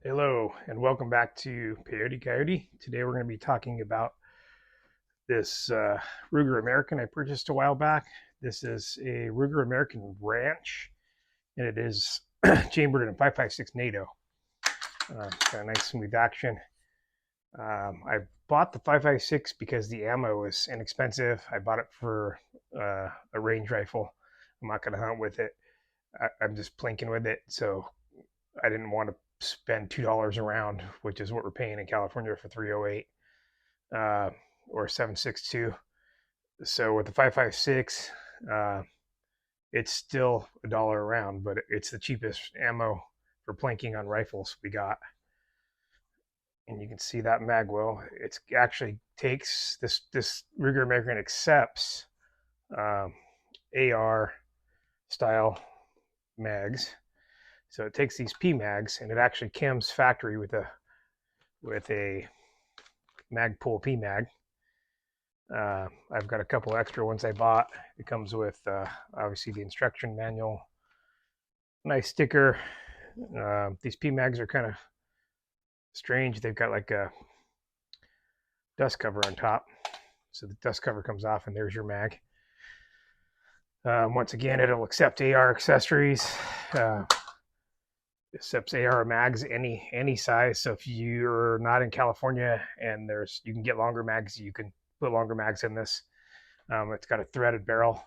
Hello and welcome back to Peyote Coyote. Today we're going to be talking about this Ruger American I purchased a while back. This is a Ruger American Ranch and it is chambered in a 5.56 NATO. Got a nice smooth action. I bought the 5.56 because the ammo was inexpensive. I bought it for a range rifle. I'm not going to hunt with it. I'm just plinking with it, so I didn't want to spend $2 a round, which is what we're paying in California for 308 or 7.62. So with the 5.56, it's still $1 a round, but it's the cheapest ammo for plinking on rifles we got. And you can see that mag well. It actually takes this Ruger American accepts AR style mags. So it takes these P mags and it actually comes factory with a Magpul P mag. I've got a couple extra ones I bought. It comes with obviously the instruction manual, nice sticker. These P mags are kind of strange. They've got like a dust cover on top, so the dust cover comes off and there's your mag. Once again, it'll accept AR accessories. Accepts AR mags any size. So if you're not in California and you can get longer mags, you can put longer mags in this. It's got a threaded barrel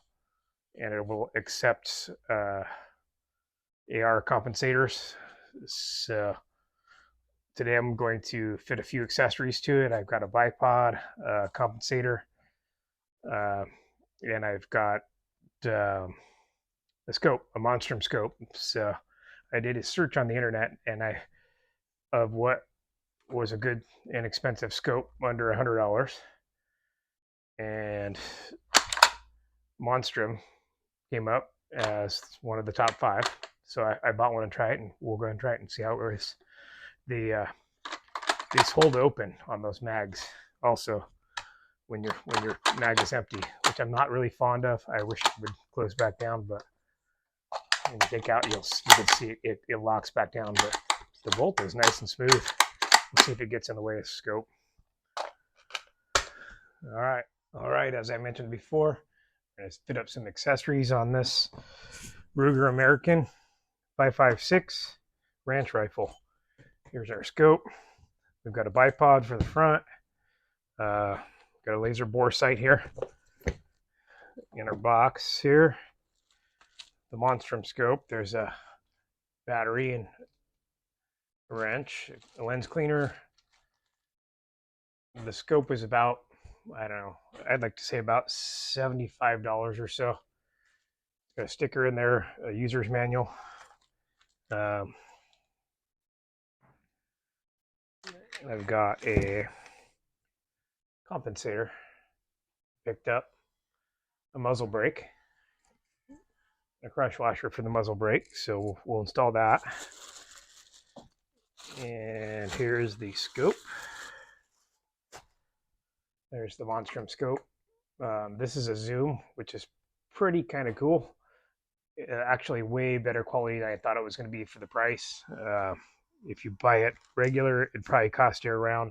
and it will accept AR compensators. So today I'm going to fit a few accessories to it. I've got a bipod, a compensator, and I've got a scope, a Monstrum scope. So I did a search on the internet and of what was a good inexpensive scope under $100, and Monstrum came up as one of the top 5. So I bought one and try it, and we'll go and try it and see how it works. These hold open on those mags also when your mag is empty, which I'm not really fond of. I wish it would close back down, but when you take out, you can see it locks back down, but the bolt is nice and smooth. Let's see if it gets in the way of the scope. All right. As I mentioned before, I'm going to fit up some accessories on this Ruger American 5.56 ranch rifle. Here's our scope. We've got a bipod for the front. Got a laser bore sight here in our box here. The Monstrum scope. There's a battery and a wrench, a lens cleaner. The scope is about, I don't know, I'd like to say about $75 or so. Got a sticker in there, a user's manual. I've got a compensator, picked up a muzzle brake, a crush washer for the muzzle brake, so we'll install that. And here's the scope. There's the Monstrum scope. This is a zoom, which is pretty kind of cool. Actually way better quality than I thought it was going to be for the price. If you buy it regular, it'd probably cost you around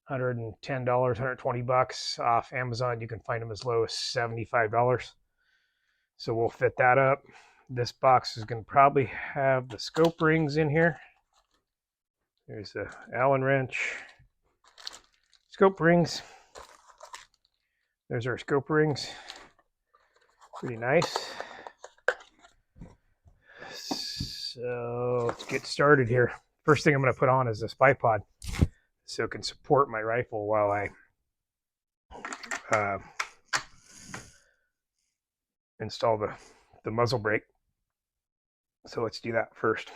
$110, $120 off Amazon. You can find them as low as $75. So we'll fit that up. This box is going to probably have the scope rings in here. There's the Allen wrench, scope rings. There's our scope rings. Pretty nice. So let's get started here. First thing I'm going to put on is this bipod, so it can support my rifle while I install the muzzle brake. So let's do that first.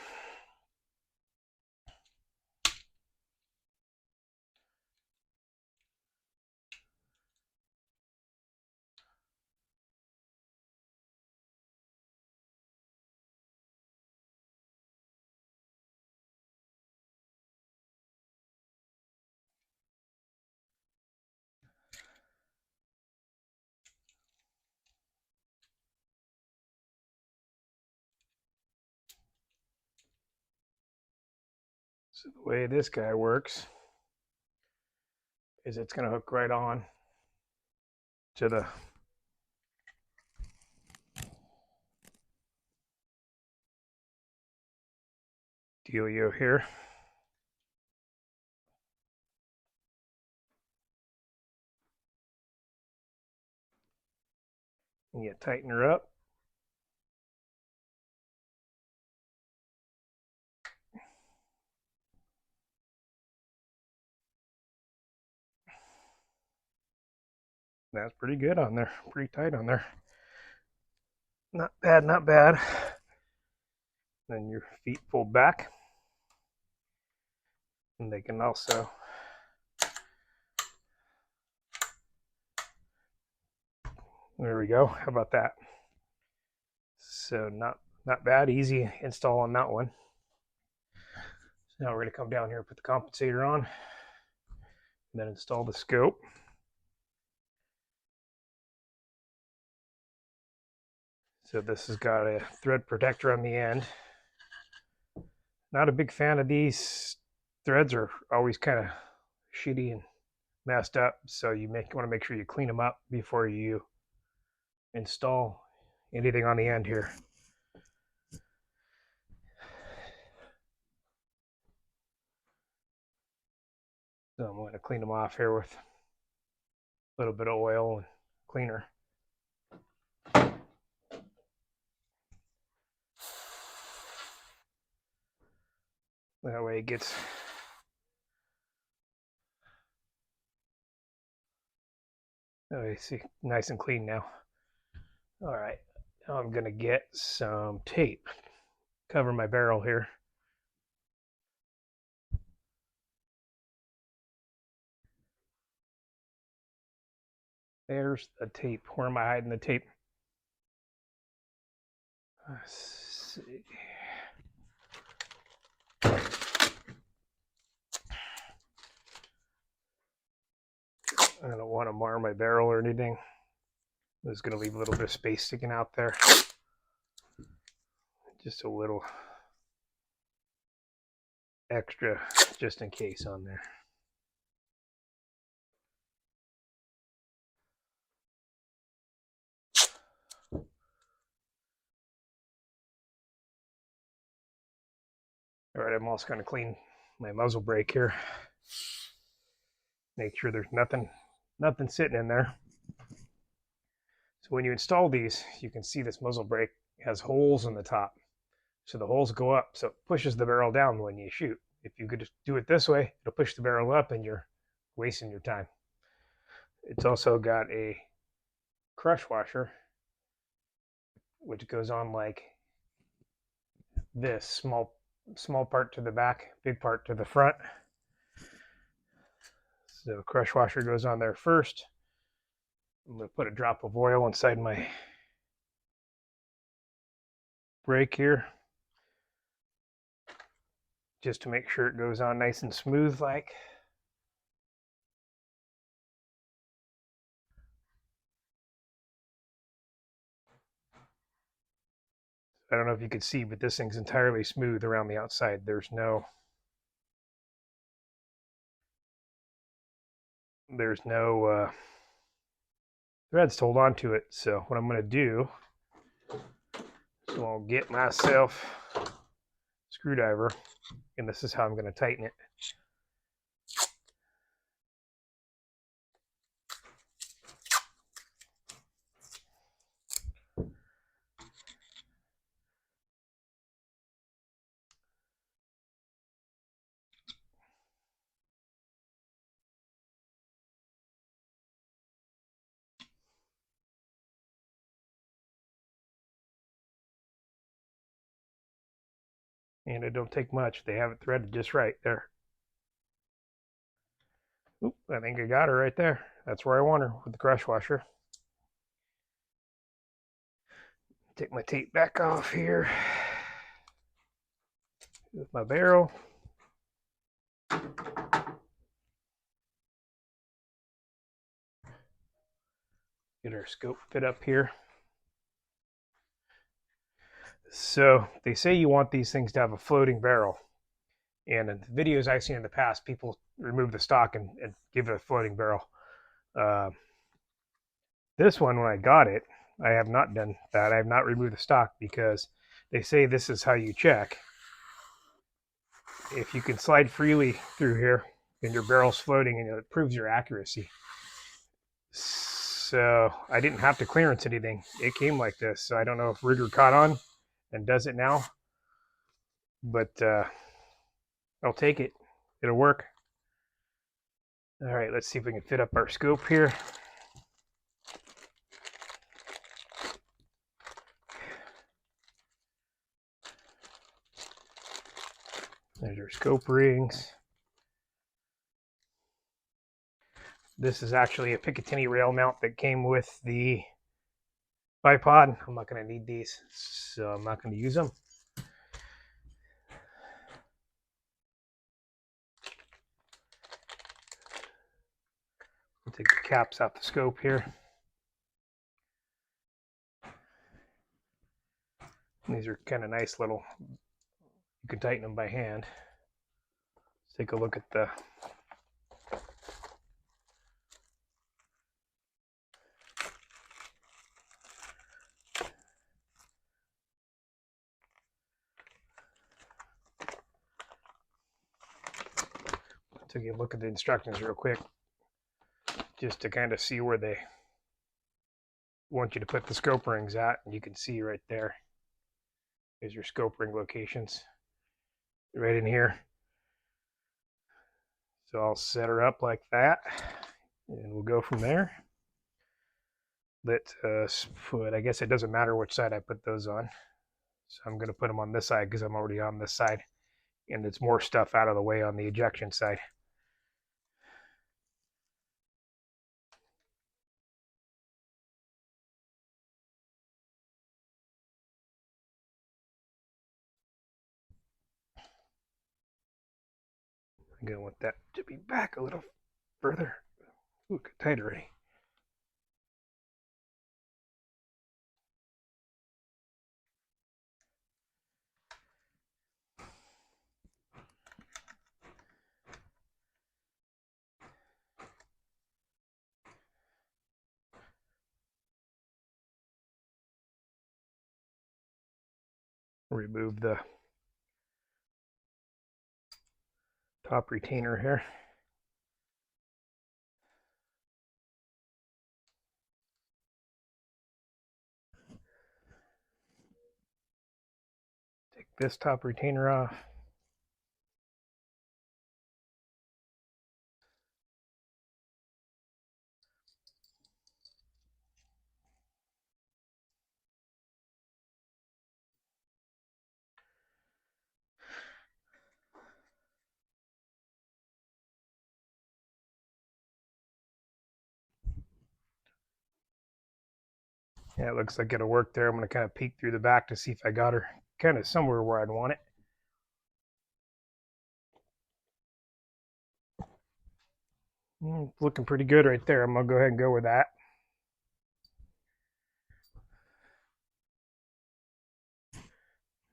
So the way this guy works is it's going to hook right on to the dealio here. And you tighten her up. That's pretty good on there, pretty tight on there. Not bad, not bad. Then your feet pull back. And they can also there we go. How about that? So not bad, easy install on that one. So now we're going to come down here, put the compensator on, and then install the scope. So this has got a thread protector on the end. Not a big fan of these. Threads are always kind of shitty and messed up, so you want to make sure you clean them up before you install anything on the end here. So I'm going to clean them off here with a little bit of oil and cleaner. That way it gets see, nice and clean now. All right, now I'm going to get some tape, cover my barrel here. There's the tape. Where am I hiding the tape? Let's see. I don't want to mar my barrel or anything. I'm just going to leave a little bit of space sticking out there. Just a little extra just in case on there. All right, I'm also going to clean my muzzle brake here. Make sure there's nothing sitting in there. So when you install these, you can see this muzzle brake has holes in the top. So the holes go up, so it pushes the barrel down when you shoot. If you could just do it this way, it'll push the barrel up and you're wasting your time. It's also got a crush washer, which goes on like this, small part to the back, big part to the front. So crush washer goes on there first. I'm going to put a drop of oil inside my brake here, just to make sure it goes on nice and smooth like. I don't know if you can see, but this thing's entirely smooth around the outside. There's no threads to hold on to it. So what I'm going to do is I'll get myself a screwdriver, and this is how I'm going to tighten it. And it don't take much. They have it threaded just right there. Oop, I think I got her right there. That's where I want her, with the crush washer. Take my tape back off here with my barrel. Get our scope fit up here. So they say you want these things to have a floating barrel. And in the videos I've seen in the past, people remove the stock and give it a floating barrel. Uh, this one, when I got it, I have not done that. I have not removed the stock because they say this is how you check. If you can slide freely through here and your barrel's floating, and it proves your accuracy. So I didn't have to clearance anything. It came like this. So I don't know if Ruger caught on and does it now, but I'll take it. It'll work. All right, let's see if we can fit up our scope here. There's your scope rings. This is actually a Picatinny rail mount that came with the bipod. I'm not going to need these, so I'm not going to use them. I'll take the caps off the scope here. These are kind of nice little, you can tighten them by hand. Let's take a look at the take a look at the instructions real quick, just to kind of see where they want you to put the scope rings at. And you can see right there, there's your scope ring locations right in here. So I'll set her up like that, and we'll go from there. Let us put, I guess it doesn't matter which side I put those on. So I'm going to put them on this side because I'm already on this side, and it's more stuff out of the way on the ejection side. I'm going to want that to be back a little further. Ooh, tight already. Remove the top retainer here. Take this top retainer off. Yeah, it looks like it'll work there. I'm going to kind of peek through the back to see if I got her kind of somewhere where I'd want it. Looking pretty good right there. I'm going to go ahead and go with that.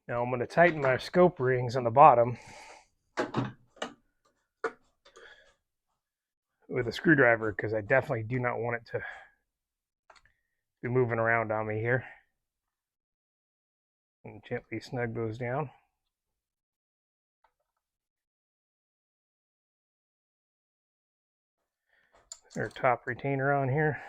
Now I'm going to tighten my scope rings on the bottom with a screwdriver because I definitely do not want it to be moving around on me here. And gently snug those down. Our top retainer on here.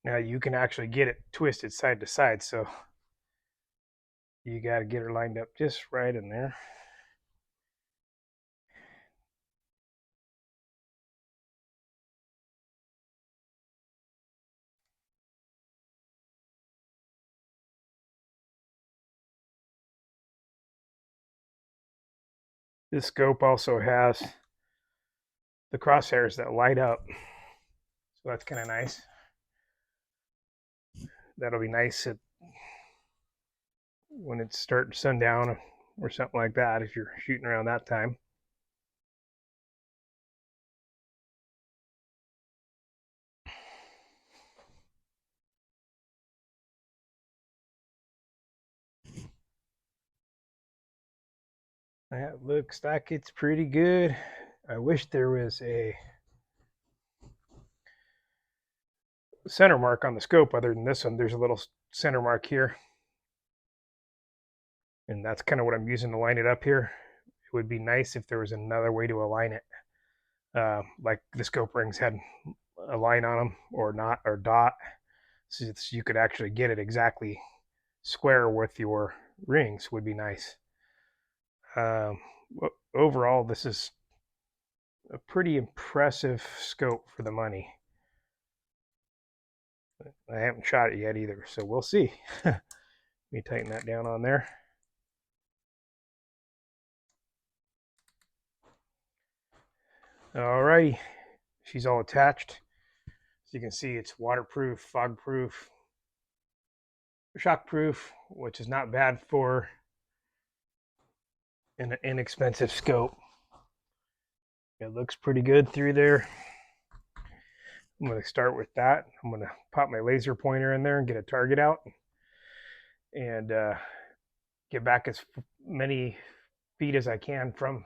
Now you can actually get it twisted side to side, so you got to get her lined up just right in there. This scope also has the crosshairs that light up, so that's kind of nice. That'll be nice when it's starting sundown or something like that, if you're shooting around that time. That looks like it's pretty good. I wish there was a center mark on the scope other than this one. There's a little center mark here, and that's kind of what I'm using to line it up here. It would be nice if there was another way to align it, like the scope rings had a line on them or not, or dot, so you could actually get it exactly square with your rings. Would be nice. Um, Overall, this is a pretty impressive scope for the money. I haven't shot it yet either, so we'll see. Let me tighten that down on there. Alrighty, she's all attached. As you can see, it's waterproof, fog-proof, shock-proof, which is not bad for an inexpensive scope. It looks pretty good through there. I'm going to start with that. I'm going to pop my laser pointer in there and get a target out and get back as many feet as I can from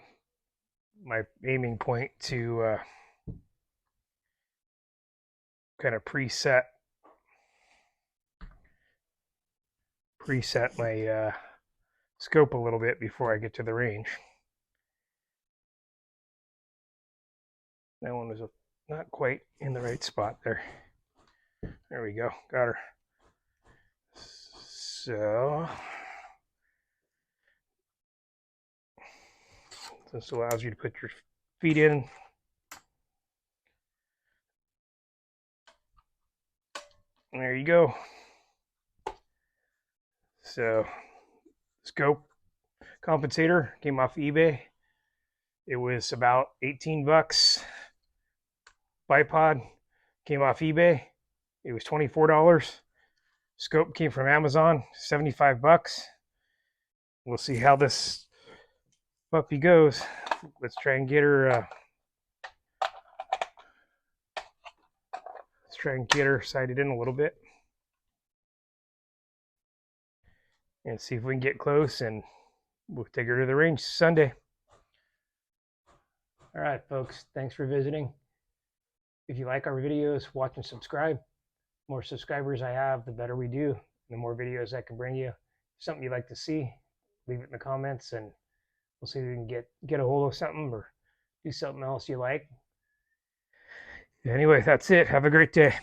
my aiming point to kind of preset my scope a little bit before I get to the range. That one was not quite in the right spot there. There we go. Got her. So this allows you to put your feet in. There you go. So scope compensator came off eBay. It was about 18 bucks. Bipod came off eBay. It was $24. Scope came from Amazon, 75 bucks. We'll see how this puppy goes. Let's try and get her sighted in a little bit and see if we can get close, and we'll take her to the range Sunday. All right, folks, thanks for visiting. If you like our videos, watch and subscribe. The more subscribers I have, the better we do. The more videos I can bring you. If something you'd like to see, leave it in the comments, and we'll see if we can get a hold of something or do something else you like. Anyway, that's it. Have a great day.